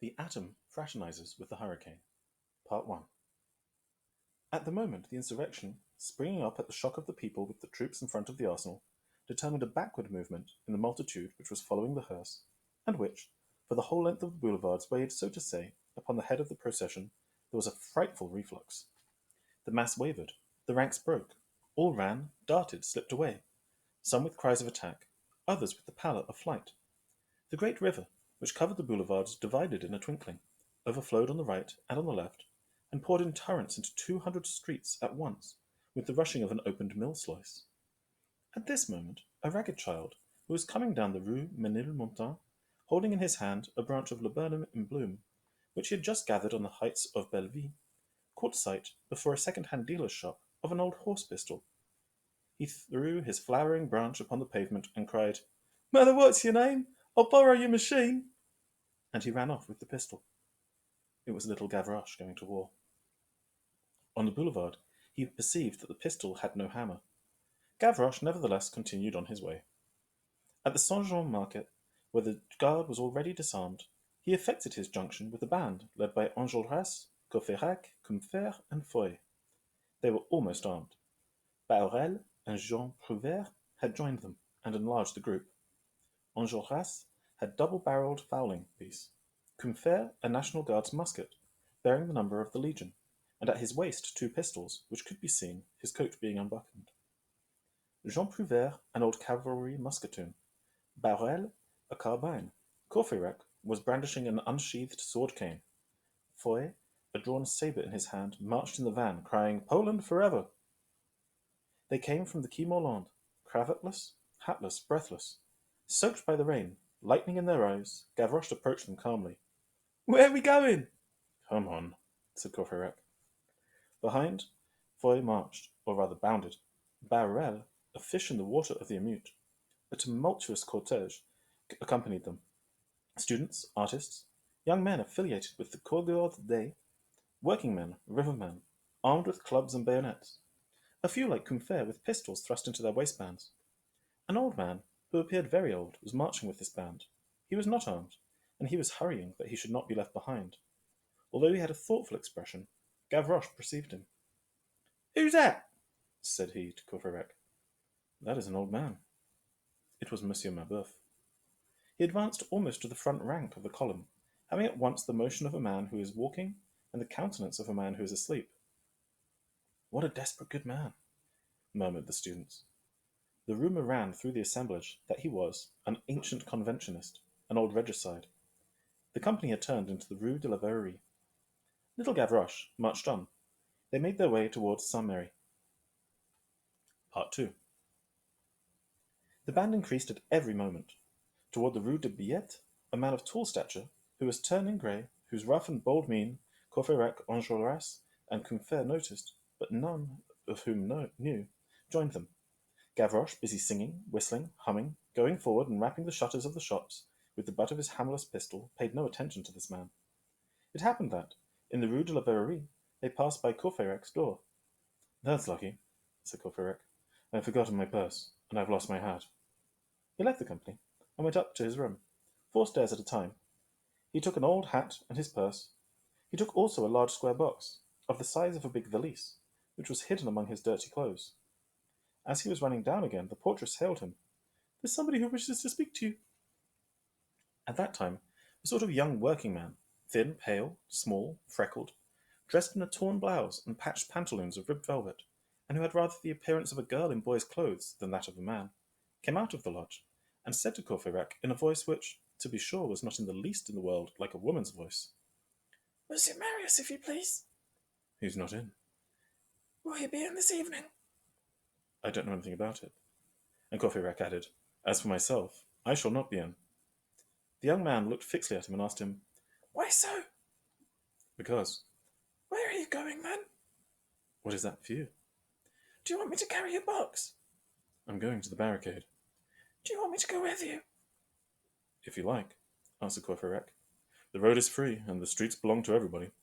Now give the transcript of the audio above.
The atom fraternizes with the hurricane. Part 1. At the moment, the insurrection, springing up at the shock of the people with the troops in front of the arsenal, determined a backward movement in the multitude which was following the hearse, and which, for the whole length of the boulevards, weighed, so to say, upon the head of the procession. There was a frightful reflux. The mass wavered, the ranks broke, all ran, darted, slipped away, some with cries of attack, others with the pallor of flight. The great river, which covered the boulevards, divided in a twinkling, overflowed on the right and on the left, and poured in torrents into 200 streets at once, with the rushing of an opened mill sluice. At this moment, a ragged child, who was coming down the Rue Menilmontant, holding in his hand a branch of laburnum in bloom, which he had just gathered on the heights of Belleville, caught sight, before a second-hand dealer's shop, of an old horse-pistol. He threw his flowering branch upon the pavement and cried, "Mother, what's your name? I'll borrow your machine." And he ran off with the pistol. It was little Gavroche going to war. On the boulevard, he perceived that the pistol had no hammer. Gavroche nevertheless continued on his way. At the Saint-Jean market, where the guard was already disarmed, he effected his junction with the band led by Enjolras, Courfeyrac, Combeferre, and Foy. They were almost armed. Bahorel and Jean Prouvaire had joined them and enlarged the group. Enjolras had double-barreled fowling piece, Combeferre a National Guard's musket, bearing the number of the Legion, and at his waist 2 pistols, which could be seen, his coat being unbuttoned. Jean Prouvaire an old cavalry musketoon, Bahorel a carbine. Courfeyrac was brandishing an unsheathed sword-cane. Foy, a drawn sabre in his hand, marched in the van, crying, "Poland forever!" They came from the Quai Morland, cravatless, hatless, breathless. Soaked by the rain, lightning in their eyes, Gavroche approached them calmly. "Where are we going?" "Come on," said Courfeyrac. Behind, Foy marched, or rather bounded. Bahorel, a fish in the water of the Emeute. A tumultuous cortege accompanied them. Students, artists, young men affiliated with the Coureurs des, working men, rivermen, armed with clubs and bayonets. A few like Combeferre with pistols thrust into their waistbands. An old man, who appeared very old, was marching with this band. He was not armed, and he was hurrying that he should not be left behind. Although he had a thoughtful expression, Gavroche perceived him. "Who's that?" said he to Courfeyrac. "That is an old man." It was Monsieur Mabeuf. He advanced almost to the front rank of the column, having at once the motion of a man who is walking and the countenance of a man who is asleep. "What a desperate good man!" murmured the students. The rumour ran through the assemblage that he was an ancient conventionist, an old regicide. The company had turned into the Rue de la Verrerie. Little Gavroche marched on. They made their way towards Saint-Merry. Part 2. The band increased at every moment. Toward the Rue de Billette, a man of tall stature, who was turned in grey, whose rough and bold mien Courfeyrac, Enjolras, and Combeferre noticed, but none of whom knew, joined them. Gavroche, busy singing, whistling, humming, going forward and rapping the shutters of the shops with the butt of his hammerless pistol, paid no attention to this man. It happened that, in the Rue de la Verrerie, they passed by Courfeyrac's door. "That's lucky," said Courfeyrac. "I've forgotten my purse, and I've lost my hat." He left the company, and went up to his room, 4 stairs at a time. He took an old hat and his purse. He took also a large square box, of the size of a big valise, which was hidden among his dirty clothes. As he was running down again, the portress hailed him. "There's somebody who wishes to speak to you." At that time, a sort of young working man, thin, pale, small, freckled, dressed in a torn blouse and patched pantaloons of ribbed velvet, and who had rather the appearance of a girl in boy's clothes than that of a man, came out of the lodge, and said to Courfeyrac in a voice which, to be sure, was not in the least in the world like a woman's voice, "Monsieur Marius, if you please." "He's not in." "Will he be in this evening?" "I don't know anything about it." And Courfeyrac added, "As for myself, I shall not be in." The young man looked fixedly at him and asked him, "Why so?" "Because." "Where are you going, then?" "What is that for you?" "Do you want me to carry your box?" "I'm going to the barricade." "Do you want me to go with you?" "If you like," answered Courfeyrac. "The road is free, and the streets belong to everybody."